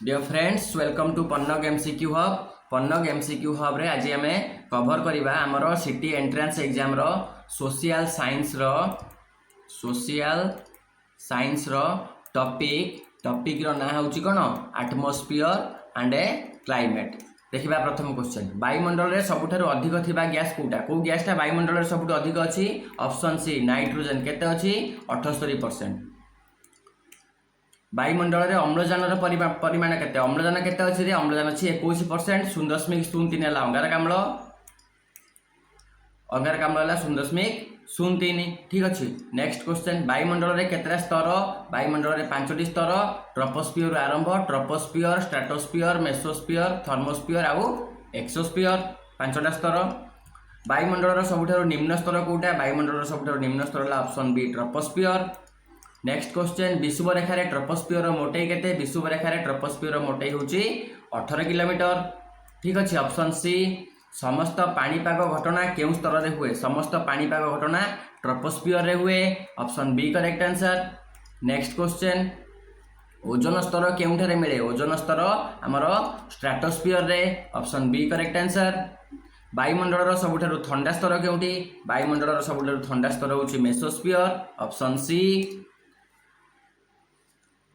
Dear friends welcome to Pannag MCQ hub. Pannag MCQ hub रे आज आम कभर करवा आमर सिटी एंट्रांस एग्जाम रो सोशल साइंस रो टॉपिक रो ना होची कोन एटमॉस्फेयर एंड क्लाइमेट। देखिबा प्रथम क्वेश्चन वायुमंडल रे सबुठारु अधिक थिबा गैस कोटा को गैसटा वायुमंडल रे सबुठु अधिक अछि। ऑप्शन सी नाइट्रोजन केते अछि 78%। वायुमंडल रे अम्लजान परिमाण केते अम्लजान केते अछि रे अम्लजान अछि 21%। 0.03 है अंगारकाम्ल है 0.03। ठीक अछि। नेक्स्ट क्वेश्चन वायुमंडल रे केतरा स्तर वायुमंडल रे 5टी स्तर ट्रोपोस्फियर आरंभ ट्रोपोस्फियर स्ट्रेटोस्फियर मेसोस्फियर थर्मोस्फियर आउ एक्सोस्फियर 5टा स्तर। वायुमंडल रो सबुठारु निम्न स्तर कोटा वायुमंडल रो सबुठारु निम्न स्तर है option B troposphere. Next question विषुवरेखा रे ट्रोपोस्फियर मोटाई केते विषुवरेखा रे ट्रोपोस्फियर मोटाई होची 18 किलोमीटर। ठीक अछि। ऑप्शन सी समस्त पानीपाग घटना केउ स्तर रे हुए समस्त पानीपाग घटना ट्रोपोस्फियर रे हुए option B correct answer. Next question ozone स्तर केउठारे मिले ओजोन स्तर हमर स्ट्रेटोस्फियर रे ऑप्शन बी करेक्ट आंसर। वायुमंडल रो सबुठारु ठंडा स्तर केउठी वायुमंडल रो सबुठारु ठंडा स्तर होची मेसोस्फियर ऑप्शन सी।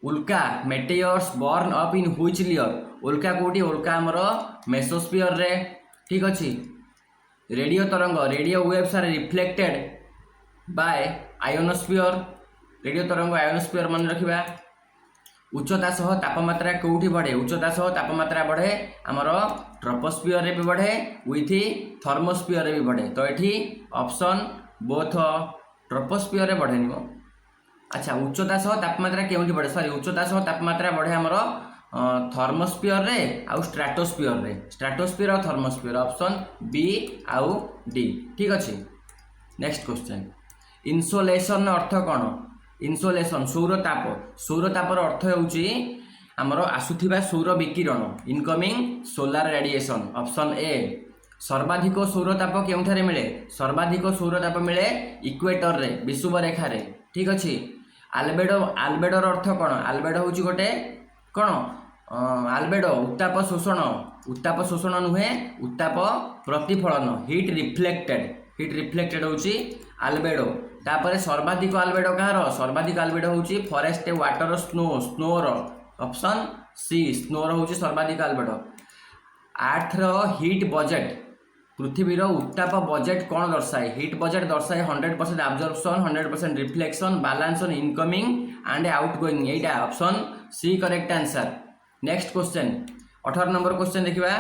उल्का meteors burn up in which layer उल्का कोटी उल्का हमर मेसोस्फियर रे। ठीक अछि। रेडियो तरंग radio waves are reflected by ionosphere radio तरंग आयोनोस्फियर मन रखिबा। उच्चता सह तापमात्रा कोठी बढ़े उच्चता सह तापमात्रा बढ़े हमर ट्रोपोस्फियर रे भी बढ़े विथ थर्मोस्फियर रे भी बढ़े तो एठी ऑप्शन बोथ ट्रोपोस्फियर रे बढ़े निमो। अच्छा उच्चता सह तापमात्रा केउठी बढ़े सॉरी उच्चता सह तापमात्रा बढ़े हमर थर्मोस्फियर रे आउ स्ट्रेटोस्फियर और थर्मोस्फियर ऑप्शन बी आउ डी। ठीक अछि। नेक्स्ट क्वेश्चन इन्सोलेशन अर्थ कोन इन्सोलेशन सौर तापर अर्थ होउची हमर आसुथिबा सौर विकिरण incoming solar radiation option A. सर्वाधिक सौरताप केउठारे मिले सर्वाधिक सौरताप मिले इक्वेटर रे विषुवरेखा रे। ठीक अछि। आल्बेडोर अर्थ कोन आल्बेडो होउची गोटे कोन आल्बेडो उत्ताप शोषण नुहे उत्ताप प्रतिफलन हिट रिफ्लेक्टेड होउची आल्बेडो। तापरे सर्वाधिक आल्बेडो कहार सर्वाधिक आल्बेडो होउची फॉरेस्ट वाटर स्नोर ऑप्शन सी स्नोर होउची सर्वाधिक आल्बेडो। अर्थ रो हीट बजेट पृथ्वीर उत्ताप बजेट कौन दर्शाए हीट बजेट दर्शाए 100% absorption 100% reflection balance on incoming and outgoing एटा option C correct answer. Next question 18 number question देखिबा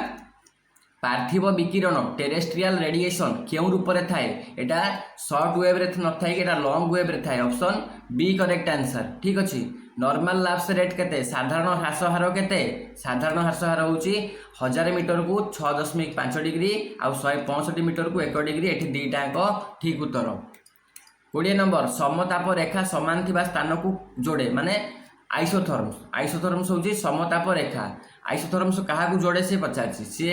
पार्थिव विकिरण टेरेस्ट्रियल रेडिएशन केउ रूप रे थाए एटा शॉर्ट वेव रे न थाए एटा लॉन्ग वेव रे थाए ऑप्शन बी करेक्ट आंसर। ठीक अछि। नॉर्मल लैप्स रेट केते साधारण ह्रास हार केते साधारण ह्रास हार होउची 1000 मीटर को 6.5 डिग्री आ 165 मीटर को 1 डिग्री एठी दीटा अंक ठीक उत्तर। 20 नंबर समताप रेखा समान थिबा स्थान को जोड़े माने आइसोथर्म्स होउची समताप रेखा आइसोथर्म्स कहा को जोड़े से पचारछि सी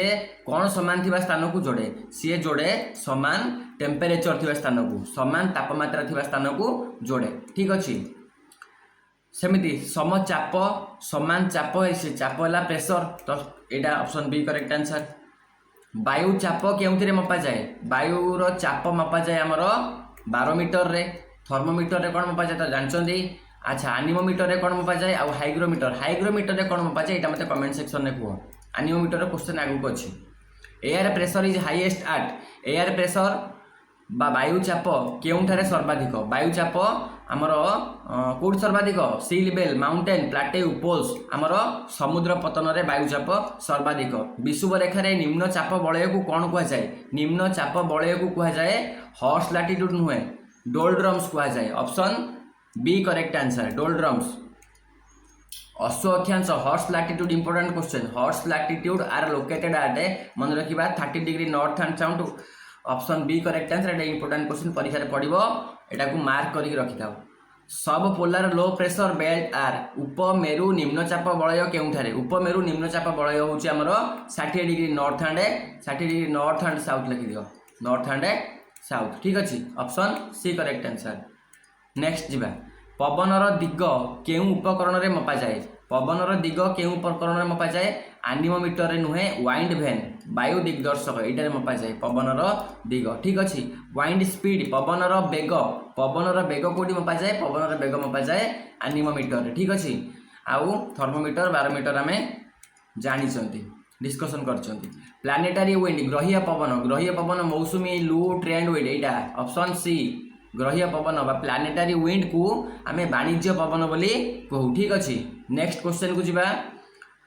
कोन समान थिबा स्थान को जोड़े सी जोड़े समान टेम्परेचर थिबा स्थान को समान तापमात्रा थिबा स्थान को जोड़े। ठीक अछि। सेमिति समचाप समान चाप से चाप है प्रेशर तो यहाँ ऑप्शन बी करेक्ट आंसर। वायु चाप केउथिरे मपा जाए वायुर चाप मपा जाए आमर बारोमीटर रे थर्मोमीटर रे कौन मपा जाए तो जानते। अच्छा एनीमोमीटर रे कौन मपा जाए आउ हाइग्रोमीटर रे कौन मपा जाए यहाँ मत कमेंट सेक्शन में कह। एनीमोमीटर क्वेश्चन आगू अच्छी air pressure is highest eight air pressure बा वायुचाप केउठारे सर्वाधिक वायुचाप आमर कोड सर्वाधिक सी लेवल माउंटेन प्लाटेउ पोल्स आमर समुद्र पतन रे वायुचाप सर्वाधिक। विषुवरेखा रे निम्न चाप बलय को कौन कह जाए निम्न चाप बलय को कह जाए हॉर्स लैटिट्यूड नुहे डोलड्रम्स कह जाए option B correct answer doldrums. अश्व अक्षांश horse latitude important question horse latitude are located at मन रखा 30 degree north and south option B correct answer. एटा इंपोर्टेंट क्वेश्चन परीक्षा रे पड़िबो एटा को मार्क करके रखि थाओ। Subpolar low pressure belt are उपमेरु निम्नचाप बलय केउठारे उपमेरु निम्नचाप बलय होउची हमर 60 डिग्री नॉर्थ एंड साउथ लिखि दियो नॉर्थ एंड साउथ। ठीक अछि option C correct answer. Next जिबा पवनर दिग केउ उपकरण रे मपा जाए पवनर दिग केउ प्रकरण में मपा जाए एनीमोमीटर रे नुहे वाइंड वैन वायु दिग्दर्शक एटारे मपा जाए पवनर दिग ठीक अच्छे। वाइंड स्पीड पवनर बेग कोटी मपा जाए पवनर बेग मपा जाए एनीमोमीटर ठीक अच्छे। आउ थर्मोमीटर बारोमीटर आम जानी डिस्कसन कर। प्लानेटारी विंड ग्रहीय पवन मौसुमी लू ट्रेंड विंड यहाँ ऑप्शन सी ग्रहीय पवन बा प्लानेटारी विंड को आम वाणिज्य पवन बोली कहू ठीक अच्छे। नेक्स्ट क्वेश्चन को जीवा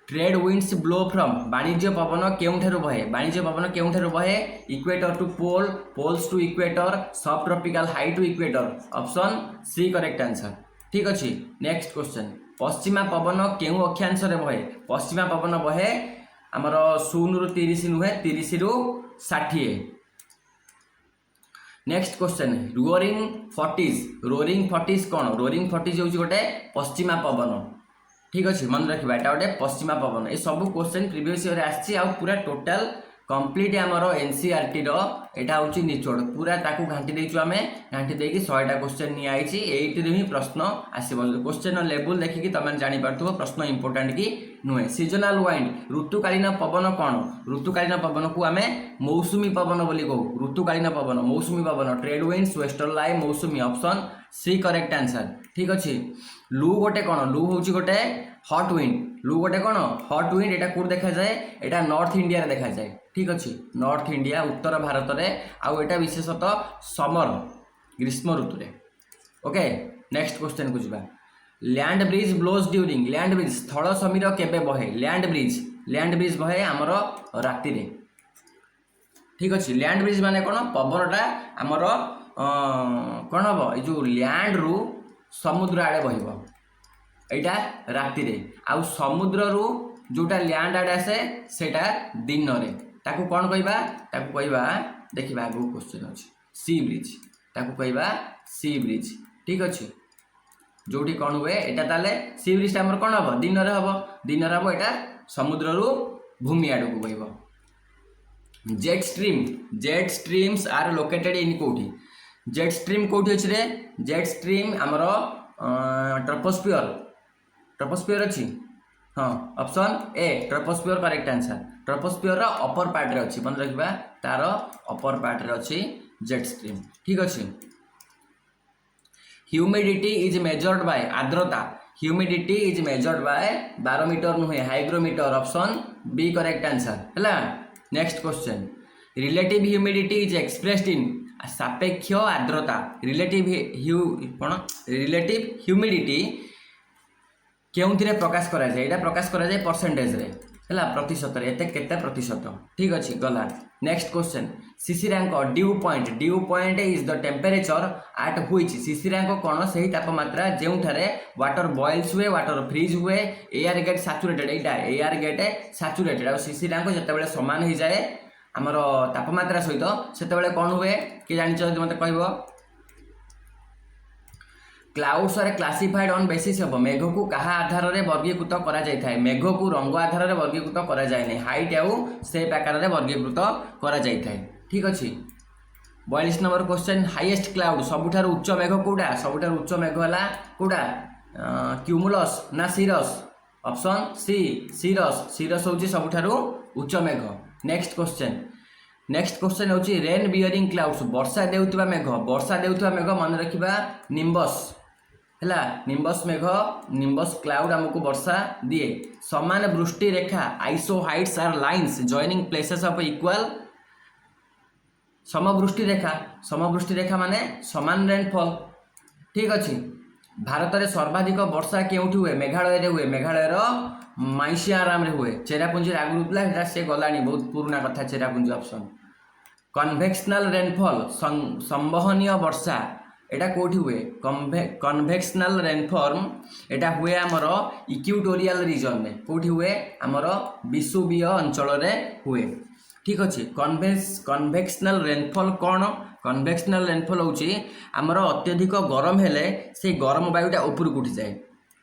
ट्रेड विंड्स ब्लो फ्रॉम वाणिज्य पवन केउठारु बहे वाणिज्य पवन केउठारु बहे equator to pole poles to equator subtropical high to equator option C correct answer ठीक अच्छे। नेक्स्ट क्वेश्चन पश्चिमा पवन केउ अक्षांश रे बहे पश्चिमा पवन बहे आमर 0 ରୁ 30 नुहे 30 ରୁ 60। नेक्स्ट क्वेश्चन रोरिंग फर्टिज कौन रोरिंग फर्टिज हूँ गोटे पश्चिमा पवन ठीक अच्छे मन रखा यहाँ गोटे पश्चिमा पवन ये सब क्वेश्चन प्रीवियस ईयर आसी पूरा टोटाल कंप्लीट आमर एनसीईआरटी एटा हूँ निचोड़ पूरा ताकू घाटी देचु आम घाटी देकी 100टा क्वेश्चन निआई ही प्रश्न आसब क्वेश्चन लेवल देखिकी तुम जापर प्रश्न इंपोर्टाट कि नुहे। सीजनाल वाइंड ऋतुकालीन पवन कौन ऋतुकालीन पवन को आम मौसुमी पवन बोली कहू ऋतुकालीन पवन मौसुमी पवन ट्रेड विंड्स वेस्टर्न लाई मौसुमी ऑप्शन सी करेक्ट आंसर ठीक अच्छे। लू गोटे कौन लू हूँ गोटे हॉट विंड लू गोटे कौन हॉट विंड एटा कौट देखा जाए एटा नॉर्थ इंडिया रे देखा जाए ठीक अच्छे नॉर्थ इंडिया उत्तर भारत में आउ एटा विशेषतः समर ग्रीष्म ऋतु रे ओके। नेक्स्ट क्वेश्चन को जीवा land breeze blows during land breeze स्थल समीर केबे बहे लैंड ब्रिज बहे आमर राति रे ठीक अच्छे। लैंड ब्रिज माने कौन पवनटा आमर कौन हम ये जो लैंड रु समुद्र आड़े बहब यहाँ राति रे आउ समुद्र रु जोटा लैंड आड़े आसे सेटा दिन रे ताकू कौन कहवा देखा आगू क्वेश्चन अच्छे सी ब्रिज ताकू कहवा सी ब्रिज ठीक अच्छे। जोटी कौन हुए यहाँ ताले सी ब्रिज आमर कौन हम दिन रे हम यहाँ समुद्र रु भूमि आड़ को बहब। Jet streams are located in कोठी जेट स्ट्रीम कौटी अच्छे रे जेट स्ट्रीम आमर ट्रोपोस्फियर अच्छी हाँ option A troposphere correct answer troposphere upper part रे अच्छी मन रखा तार अपर पार्ट रे अच्छी जेट स्ट्रीम ठीक अच्छे। ह्यूमिडिटी इज मेजर्ड बाय आर्द्रता humidity is measured by barometer नुहे hygrometer option B correct answer है। Next question relative humidity is expressed in सापेक्ष आर्द्रता रिलेटिव ह्यूमिडिटी केउंथिरे प्रकाश करा जाए एटा प्रकाश करा जाए परसेंटेज रे हला प्रतिशत रे एते केते प्रतिशत ठीक अछि गला। नेक्स्ट क्वेश्चन शिशिरांक dew point is the temperature at which शिशिरांक कोन सही तापमात्रा जेउठारे वाटर बॉइल्स हुए वाटर फ्रीज हुए एयर गेट सैचुरेटेड एटा एयर गेट सैचुरेटेड और शिशिरांक जते समान हो जाए आमर तापमात्रा सहित से कौन हुए किए जानी मत कह clouds are classified on basis of मेघ को कहा आधार में वर्गीकृत करा जाय थाए मेघ को रंग आधार में वर्गीकृत करा जाए नहीं हाइट आउ शेप आकार में वर्गीकृत करा जाय थाए ठीक अच्छे। 42 नंबर क्वेश्चन हाईएस्ट क्लाउड सबुठार उच्च मेघ कौटा सबुठार उच्च मेघ है कौटा क्यूमुलस ना सीरस ऑप्शन सी सीरस हूँ सबुठार उच्च मेघ। नेक्स्ट क्वेश्चन हूँ रेन बियरिंग क्लाउड्स वर्षा देउथिबा मेघ मन रखा निम्बस है निम्बस मेघ निम्बस क्लाउड आमको वर्षा दिए। समान वृष्टि रेखा isohyets are lines joining places of equal समवृष्टि रेखा माने समान रेनफॉल ठीक अच्छे। भारत में सर्वाधिक वर्षा केउठी हुए मेघालय रे हुए मेघालय माइसियाराम रे हुए चेरापुंजी आगुरी होता से गला बहुत पुराना कथा चेरापुंजी ऑप्शन। कन्वेक्शनल रेनफॉल संवहनीय वर्षा एटा कोठी हुए कन्वेक्शनल रेनफॉर्म एटा हुए आमर इक्यूटोरियल रीजन में कोठी हुए आमर विषुवीय अंचल रे हुए ठीक अच्छे। कन्वेक्शनल रेनफॉल कौन कन्वेक्शनल रेनफॉल होची आमर अत्यधिक गरम हेले से गरम वायुटा ऊपर उठी जाए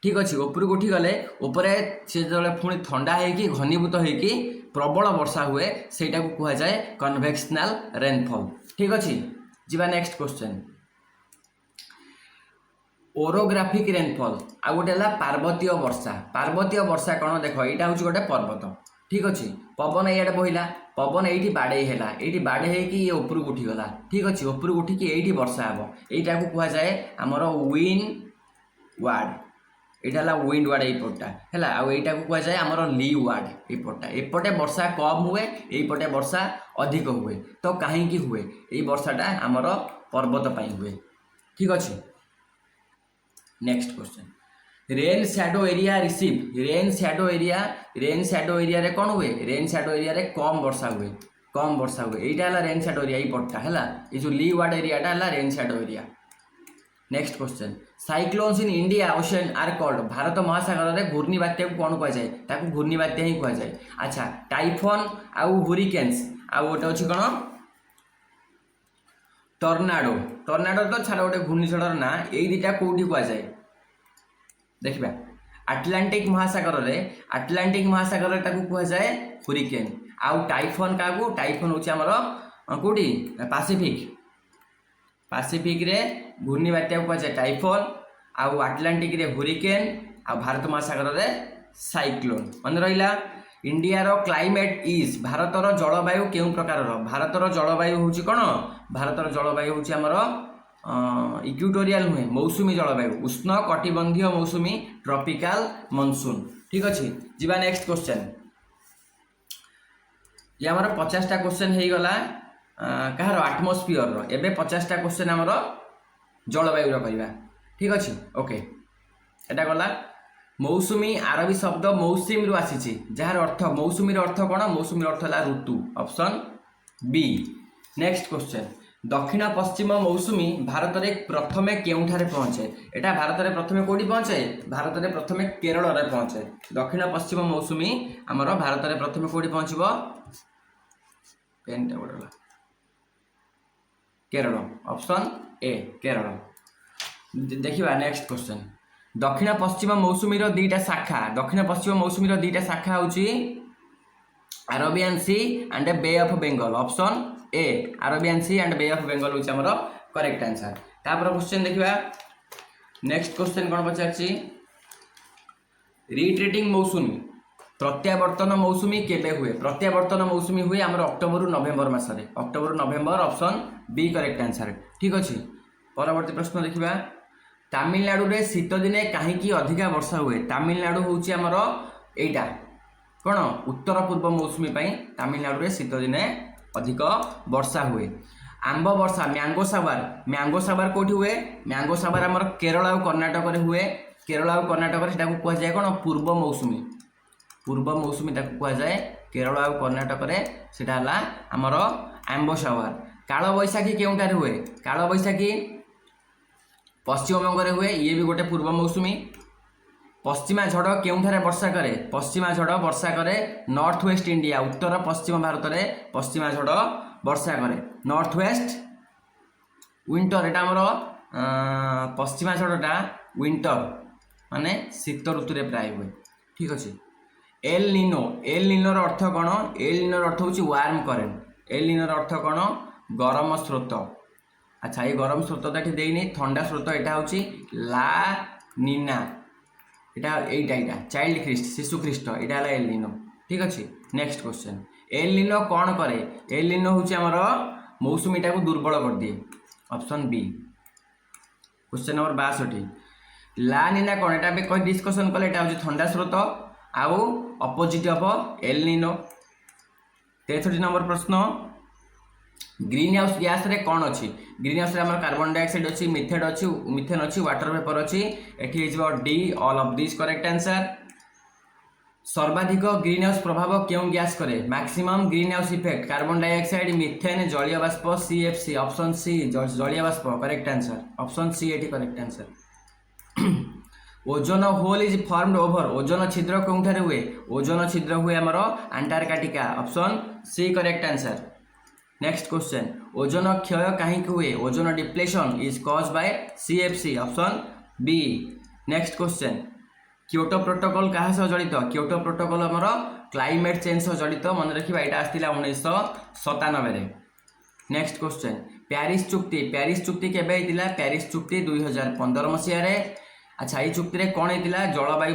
ठीक अच्छे ऊपर उठी गले उपरे से जो पुणी ठंडा होगी घनीभूत होगी प्रबल वर्षा हुए सेटा को कहा जाए ओरोग्राफिक रेनफॉल आ गोटे है पार्वतीय वर्षा। पार्वतीय वर्षा कौन देख यहाँ हूँ गोटे पर्वत ठीक अच्छे पवन इे बहला पवन ये बाड़े है बाड़े होगी उपरक उठीगला ठीक अच्छे उपरक उठिकी ये वर्षा हे यहाँ को कहुए आमर विंड वार्ड यहाँ विंड वार्ड यपटा है आईटा को कहुए आमर ली वार्ड यपटा एपटे वर्षा कम हुए यपटे वर्षा अधिक हुए तो कहीं हुए ये वर्षाटा आमर पर्वत पर हुए ठीक अच्छे। Next question rain shadow area receive rain shadow area रे कौन हुए रेन शैडो एरिया रे कम वर्षा हुए यहाँ है रेन शैडो एरिया यपटा है ये जो ली वार्ड एरियाटा है rain shadow area. Next question cyclones in India ocean are called Bharat महासागर में घूर्णी बात्या को कौन कहुए घूर्णी बात्या ही कहुए। अच्छा टाइफोन आउ हुरिकेन्स आउ गोटे अच्छी कौन टर्नाडो तो छाड़ गोटे घूर्णिझड़र ना यही दुटा कौटी कहुए देखा आटलांटिक महासागर कहुए हुरिकेन आउ टाइफोन क्या टाइफोन हूँ आमर कौटी पासिफिक रे घूर्णी बात्या को कहुए टाइफोन आउ आटलांटिक रे हुरिकेन आउ भारत महासागर रे साइक्लोन मन रहा। इंडियार क्लाइमेट इज भारतर जलवायु केउं प्रकार भारतर जलवायु हूँ कौन भारतर जलवायु हूँ आमर इक्वेटोरियल नुहे मौसुमी जलवायु उष्ण कटिबंधीय मौसुमी ट्रॉपिकल मॉनसून ठीक अच्छे। जीवा नेक्स्ट क्वेश्चन ये आमर 50टा क्वेश्चन हो गला कहार आटमोस्फियर एबे 50टा क्वेश्चन आमर जलवायु करवा ठीक अच्छे ओके। एटा गला मौसुमी आरबी शब्द मौसुमी रु आसी जार अर्थ मौसुमी अर्थ कौन मौसुमी अर्थ है ऋतु ऑप्शन बी। नेक्स्ट क्वेश्चन दक्षिण पश्चिम मौसुमी भारत में प्रथमे केउठारे पहुँचे एटा भारत में प्रथमे कौटी पहुँचे भारत में प्रथमे केरल में पहुँचे दक्षिण पश्चिम मौसुमी आमर भारत में प्रथमे कौटी पहुँचब पेनटा बड़ा केरल ऑप्शन ए केरल। देखिए नेक्स्ट क्वेश्चन दक्षिण पश्चिम मौसुमी दीटा शाखा दक्षिण पश्चिम मौसुमी दीटा शाखा हूँ Arabian sea and bay of Bengal option A Arabian sea and bay of Bengal हूँ आमर करेक्ट आंसर। तापर क्वेश्चन देखिए नेक्स्ट क्वेश्चन कौन पचार रिट्रीटिंग मौसुमी प्रत्यावर्तन मौसुमी केबे हुए प्रत्यावर्तन मौसुमी हुए आमर अक्टोबर रु नवेम्बर मसरे October November option B correct answer ठीक अच्छे। परवर्ती प्रश्न देखिए तमिलनाडु रे शीत दिने कहीं अधिका वर्षा हुए तमिलनाडु हूँ आमर एटा कौन उत्तर पूर्व मौसुमी तमिलनाडु रे शीत दिने अधिक वर्षा हुए। आंब वर्षा मैंगो साबार कौटी हुए मैंगो साबार आमर केरल और कर्णाटक रे हुए केरल और कर्णाटक कहुए कौन पूर्व मौसुमी कहुए केरल और कर्णाटक रे सेटा हला आमर आंब साबार। काल बैशाखी केउंटारे हुए काल बैशाखी पश्चिम बंग हुए ये भी गोटे पूर्व मौसुमी। पश्चिमा झड़ केउठारे वर्षा करे पश्चिमा झड़ वर्षा करे नॉर्थ वेस्ट इंडिया उत्तर पश्चिम भारत में पश्चिमा झड़ वर्षा करे नॉर्थ वेस्ट विंटर एटा आमर पश्चिमा झड़टा विंटर माने शीत ऋतु रे प्राय हुए ठीक अच्छे। एल निनोर अर्थ कौन एल निनोर अर्थ हूँ वार्म करेंट एल निनोर अर्थ कौन गरम स्रोत। अच्छा ये गरम स्रोत तो ये देनी ठंडा स्रोत यहाँ हूँ ला नीना यहाँ चाइल्ड ख्रीस्ट शिशु ख्रीस्ट यहाँ है एल निनो ठीक अच्छे। नेक्स्ट क्वेश्चन एल निनो कौन करे एल निनो हूँ आमर मौसुमीटा को दुर्बल कर दिए ऑप्शन बी। क्वेश्चन नंबर 62 ला नीना कौन एटा कहीं डिस्कसन कले हूँ ठंडा स्रोत आउ opposite of El Nino. 63 number प्रश्न ग्रीन हाउस गैस रे कौन अच्छी ग्रीन हाउस आम कार्बन डाइऑक्साइड अच्छी मिथेन अच्छी वाटर वेपर अच्छी एटी D all of this correct answer. सर्वाधिक ग्रीन हाउस प्रभाव क्यों गैस करे maximum greenhouse effect carbon dioxide methane जलीय बाष्प सीएफसी ऑप्शन सी जलीय बाष्प करेक्ट आंसर ऑप्शन सी एटी correct answer. Ozone hole is formed over ozone छिद्र कौन हुए ओजोन छिद्र हुए आमर Antarctica option C correct answer. Next question ozone क्षय कहीं हुए ozone depletion is cause by CFC option B. Next question Kyoto protocol क्या सह जड़ित क्योटो प्रोटोकॉल आमर क्लाइमेट चेंज सह जड़ित मन रखा यहाँ आसाला 1997। नेक्स्ट क्वेश्चन प्यारिस चुक्ति केबे होइतिला प्यारिस चुक्ति 2015 मसीह। अच्छा ये चुक्ति रे कौन होइतिला जलवायु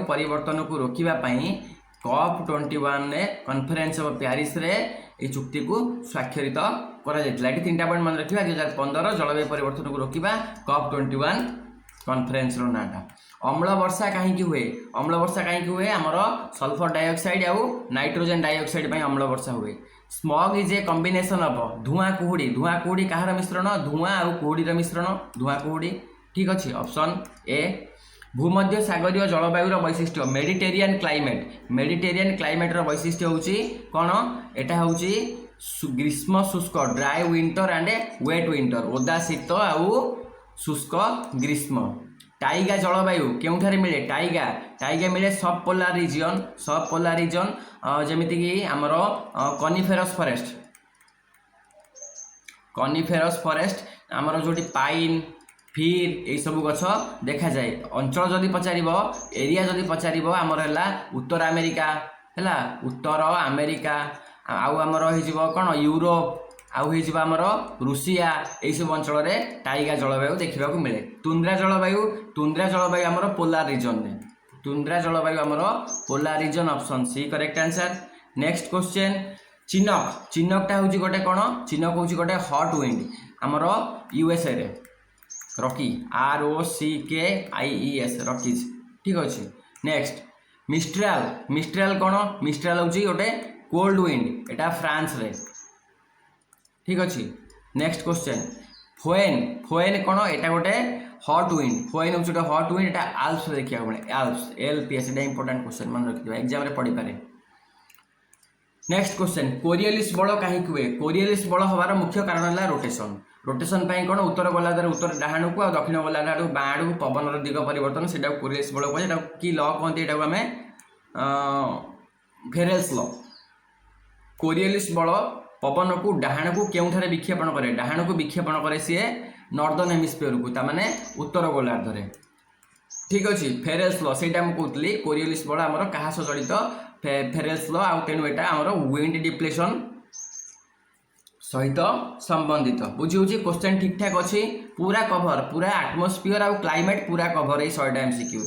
परिवर्तन को रोकिबा पई COP21 ने कॉन्फ्रेंस ऑफ पेरिस रे ये चुक्ति को स्वाक्षरित करा जायतिला। एठी तीनटा पॉइंट मन रखिबा 2015 जलवायु परिवर्तन को रोकिबा COP21 कॉन्फ्रेंस रो नाटा। अम्ल वर्षा कहीं हुए आमर सल्फर डाइऑक्साइड आउ नाइट्रोजन डाइऑक्साइड पई अम्ल वर्षा हुए। Smog is a combination of धुआं कुहुड़ी कहार मिश्रण धुआं आउ कुहुड़ीर मिश्रण धुआं कुहुड़ी। ठीक अच्छे ऑप्शन ए। भूमध्य सागरीय जलवायुर वैशिष्ट्य मेडिटेरियन क्लाइमेट वैशिष्ट्य होची कौन एटा होची ग्रीष्म शुष्क dry winter and wet winter ओदा शीत आउ शुष्क ग्रीष्म। टाइगा जलवायु केउठारे मिले टाइगा मिले सब पोलार रीजन जमिति कि आमर कनिफेरस फॉरेस्ट आमर जोटी पाइन फिर यही सब गछ देखा जाए। अंचल जदि पचार एरिया जदि पचार आमर है उत्तर अमेरिका आउ आमर हो कौन यूरोप आउ हो आमर रूसिया यही सब अंचल में टाइगा जलवायु देखा मिले। तुंद्रा जलवायु आमर polar region option C correct answer. Next question चिनकटा हूँ गोटे कौन चिनक हूँ गोटे हॉट विंड आमर यूएसए रे रॉकी ROCKIES रॉकीज। ठीक अच्छे। नेक्स्ट मिस्ट्राल कौन मिस्ट्राल हूँ गोटे कोल्ड विंड एटा फ्रांस रे। ठीक अच्छे। नेक्स्ट क्वेश्चन फोएन कौन एटा गोटे हॉट विंड फोएन हूँ गोटे हॉट विंड एटा आल्प्स देखा मिले आल्प्स LPS एटा इंपोर्टेंट क्वेश्चन मन रखिथिबा एग्जाम रे पढ़ी पारे। नेक्स्ट क्वेश्चन कोरियोलिस बल कहीं हुए कोरियोलिस बल हवार मुख्य कारण है रोटेशन कौन उत्तर गला द्वारा उत्तर डाहाण को दक्षिण गला द्वारा बाँ आड़ को पवन दिग परिवर्तन से कोरियोलिस बल कहे कि ल कहते यहाँ आम फेरेल्स ल। कोरियोलिस बल पवन को डाहाण को केउठारे विक्षेपण करे डाहाण को विक्षेपण करे सी नॉर्दर्न हेमिस्फीयर को ताने उत्तर गोलार्ध रे। ठीक अच्छे। फेरेल्स ल से कहती कोरियोलिस बल आमर क्या सह जड़ित फेरेल्स ल आउ तेणु एटा आमर विंड डिप्लेशन सहित संबंधित बुझी क्वेश्चन ठीक ठाक अच्छी पूरा कभर पूरा एटमॉस्फेयर आउ क्लाइमेट पूरा कभर ये 100टा MCQ।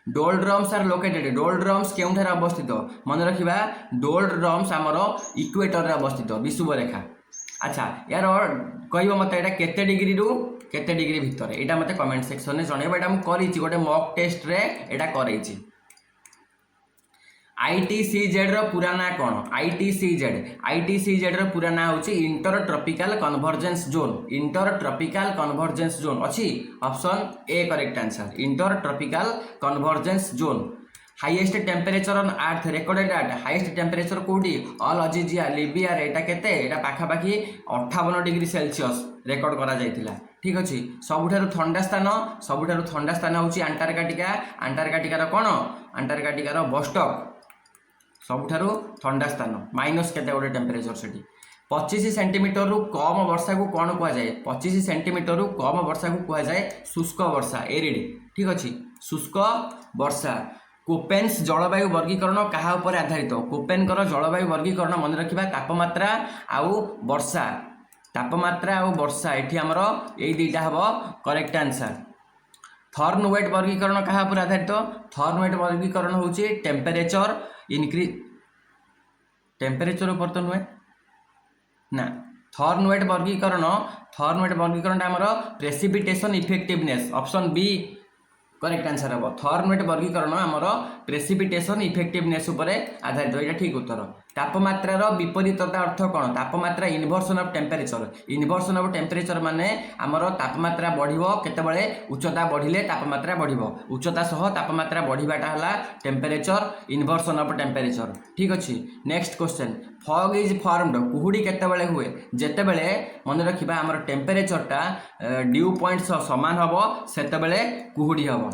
डोल ड्रम्स आर लोकेटेड डोल ड्रम्स केउठारे अवस्थित मन रखिबा डोल ड्रम्स आमर इक्वेटर रे अवस्थित विषुव रेखा। अच्छा यार कहब मत एटा केते डिग्री रु केते डिग्री भितर एटा मते कमेंट सेक्शन में जणेबा। एटा मु करिछि गोटे मॉक टेस्ट रे एटा करैछि। ITCZ रो पूरा ना कौन ITCZ रो पूरा ना होची इंटर ट्रॉपिकल कन्वर्जेंस जोन अच्छी option A correct answer inter tropical convergence zone. Highest temperature on earth recorded at highest temperature कोडी ऑल अजिजिया लिबिया रे एटा केते एटा पाखापाखी 58 डिग्री सेल्सियस रेकर्ड करा जायतिला। ठीक अच्छे। सबुठारु ठंडा स्थान होची अंटार्कटिकार कौन अंटार्कटिकार बस्टक सबुठारु ठंडा स्थान माइनस केते गोटे टेम्परेचर से 25 सेंटीमीटर रु कम वर्षा को कौन कह जाए 25 सेंटीमीटर रु कम वर्षा को कह जाए शुष्क वर्षा एरिड। ठीक अच्छे। शुष्क वर्षा। कोपेन्स जलवायु वर्गीकरण क्या उपर आधारित कोपेनकर जलवायु वर्गीकरण मन रखा तापमात्रा आउ वर्षा एठी आमर यही दुईटा हम करेक्ट आंसर। थर्नवेट वर्गीकरण क्या उपर आधारित थर्नवेट वर्गीकरण होची टेम्परेचर इनक्रीज टेम्परेचर उपर तो नुहे ना थर्नवेट वर्गीकरण आमर precipitation effectiveness option B correct answer हम। थर्नवेट वर्गीकरण आमर प्रेसिपिटेशन इफेक्टिवनेस उपर आधारित यहाँ ठीक उत्तर। तापमात्रार विपरीतता अर्थ कौन तापमात्रा इनवर्सन ऑफ टेम्परेचर माने आमर तापमात्रा बढ़िबो केतेबेले उच्चता बढ़िले तापमात्रा बढ़िबो उच्चता सह तापमात्रा बढ़िबाटा हला टेम्परेचर इनवर्सन ऑफ टेम्परेचर। ठीक अच्छे। Next question fog is formed कुहुड़ी केतेबेले हुए जेतेबेले मन रखिबा आमर टेम्परेचरटा ड्यू पॉइंट समान हबो सेतेबेले कुहुड़ी हबो।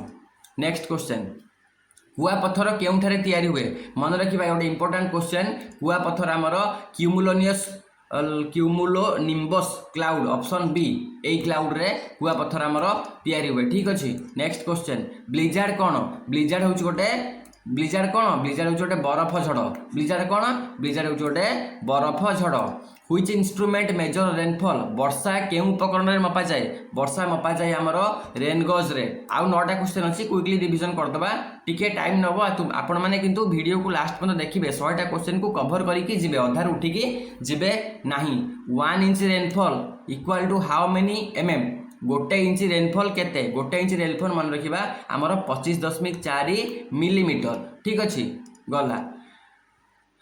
नेक्स्ट क्वेश्चन कुआपथर केउठारे तैयारी हुए मन रखिबा गोटे इंपोर्टेंट क्वेश्चन कुआपथर आमर क्यूमुलोनिम्बस क्लाउड ऑप्शन बी ए क्लाउड रे कुआपथर आमर तैयारी हुए। ठीक अच्छे। नेक्स्ट क्वेश्चन ब्लिजार्ड कौन ब्लिजार्ड हूँ गोटे ब्लिजार्ड हूँ गोटे बरफ झड़ ब्लिजार्ड कौन ब्लिजार्ड हूँ गोटे बरफ झड़। ह्विच इन्स्ट्रुमेंट मेजर रेनफॉल वर्षा के उपकरण में मपा जाए वर्षा मपा जाए आमर रेन गज रे आउ 9टा क्वेश्चन अच्छी क्विकली रिविजन करदे टिके टाइम नब आपण मैंने किंतु वीडियो को लास्ट पर्यंत देखिए 100टा क्वेश्चन को कवर करके जी अधार उठिकी जी ना 1 inch rainfall equal to how many mm गोटे इंच रेनफॉल केते गोटे इंच रेनफॉल मन रखा आमर 25.4 मिलीमीटर ठीक अच्छे गला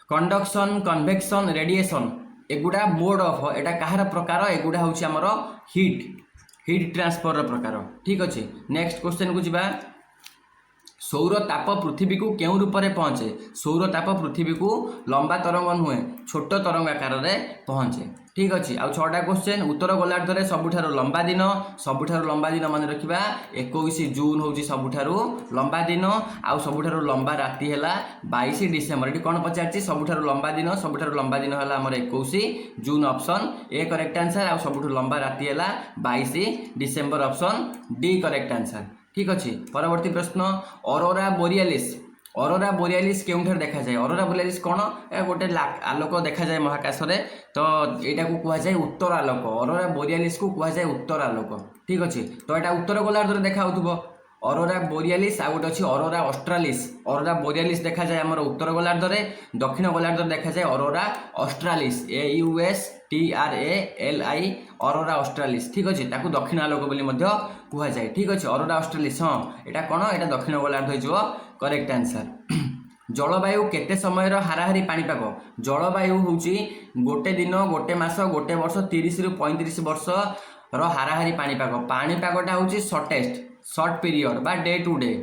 कंडक्शन कन्वेक्शन रेडिएशन एगुड़ा मोड ऑफ एटा कहार प्रकार एगुड़ा हूँ आमर हीट ट्रांसफर प्रकार ठीक अच्छे नेक्स्ट क्वेश्चन को जीवा सौर ताप पृथ्वी को केउं रूप में पहुँचे सौर ताप पृथ्वी को लंबा तरंग नुहे छोट तरंग आकार में पहुँचे ठीक अच्छे आउ 6टा क्वेश्चन उत्तर गोलार्धरे सबुठारु लंबा दिन मन रखिबा 21 जून होची सबुठारु लंबा दिन आउ सबुठारु लंबा राति हैला 22 डिसेंबर एटी कोन पचारची सबुठारु लंबा दिन हैला हमर 21 जून ऑप्शन ए करेक्ट आंसर आउ सबुठारु लंबा राति हैला 22 December option D correct answer ठीक अच्छे परवर्ती प्रश्न ऑरोरा बोरियालिस केउंठार देखा जाए ऑरोरा बोरियालिस कौन गोटे आलोक देखा जाए महाकाश रे तो यहाँ को कह जाए उत्तर आलोक ऑरोरा बोरियालिस को कह जाए उत्तर आलोक ठीक अच्छे तो यहाँ उत्तर गोलार्ध देखा ऑरोरा बोरियालिस आ गोटे अच्छी ऑरोरा ऑस्ट्रालिस बोरियालिस देखा जाए आमर उत्तर गोलार्ध रे दक्षिण गोलार्ध देखा जाए ऑरोरा ऑस्ट्रालिस AUSTRALI ऑरोरा ऑस्ट्रालिस ठीक अच्छे ताकू दक्षिण आलोक बोली कह जाए ठीक अच्छे ऑरोरा ऑस्ट्रालिस हाँ यहाँ कौन यहाँ दक्षिण गोलार्ध हो करेक्ट आंसर जलवायु केते समय हाराहारी पाणीपाग जलवायु हूँ गोटे दिन गोटे मास गोटे वर्ष 30 रु 35 वर्ष हाराहारी पाणीपागटा हूँ शॉर्ट पीरियड बा डे टू डे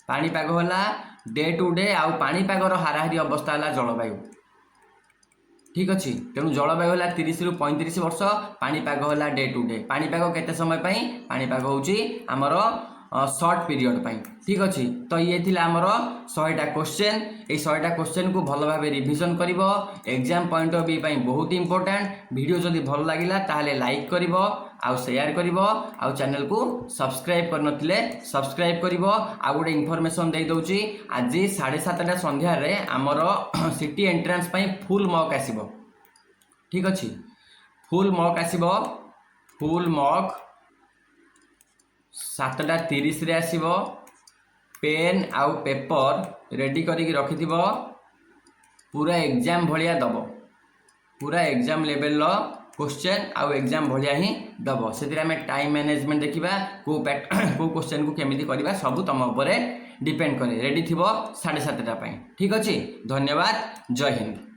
पाणीपाग है डे टू डे आउ पाणीपागर हाराहारी अवस्था है जलवायु ठीक अच्छे तेणु जलवायु है 30 रु 35 वर्ष पाणीपाग है डे टू डे पाणीपाग केते समय पाणीपाग हूँ आमर शॉर्ट पीरियड पाई ठीक अच्छे तो ये थी आमर 100टा क्वेश्चन ये 100टा क्वेश्चन को भल भाव रिविजन कर एग्जाम पॉइंट ऑफ व्यू बहुत इंपोर्टेंट वीडियो जदि भल लगिला ताहले लाइक करिवो आउ शेयर करिवो आउ चैनल को सब्सक्राइब करनथिले सब्सक्राइब करिवो आ गोटे इनफॉरमेशन दे दउची आज 7:30 संध्या रे आमर सिटी एंट्रेंस पाई फुल मॉक आसीबो ठीक अच्छे फुल मॉक आसीबो फुल मॉक 7:30 रे आसीबो पेन आउ पेपर रेडी करिक रखिथिबो पूरा एग्जाम भलिया दबो पूरा एग्जाम लेवल लो क्वेश्चन आउ एग्जाम भलिया ही दबो से टाइम मैनेजमेंट देखिबा को क्वेश्चन को केमिति करबा सब तुम ऊपर डिपेंड करे रेडी थिबो 7:30 ठीक अच्छे धन्यवाद जय हिंद।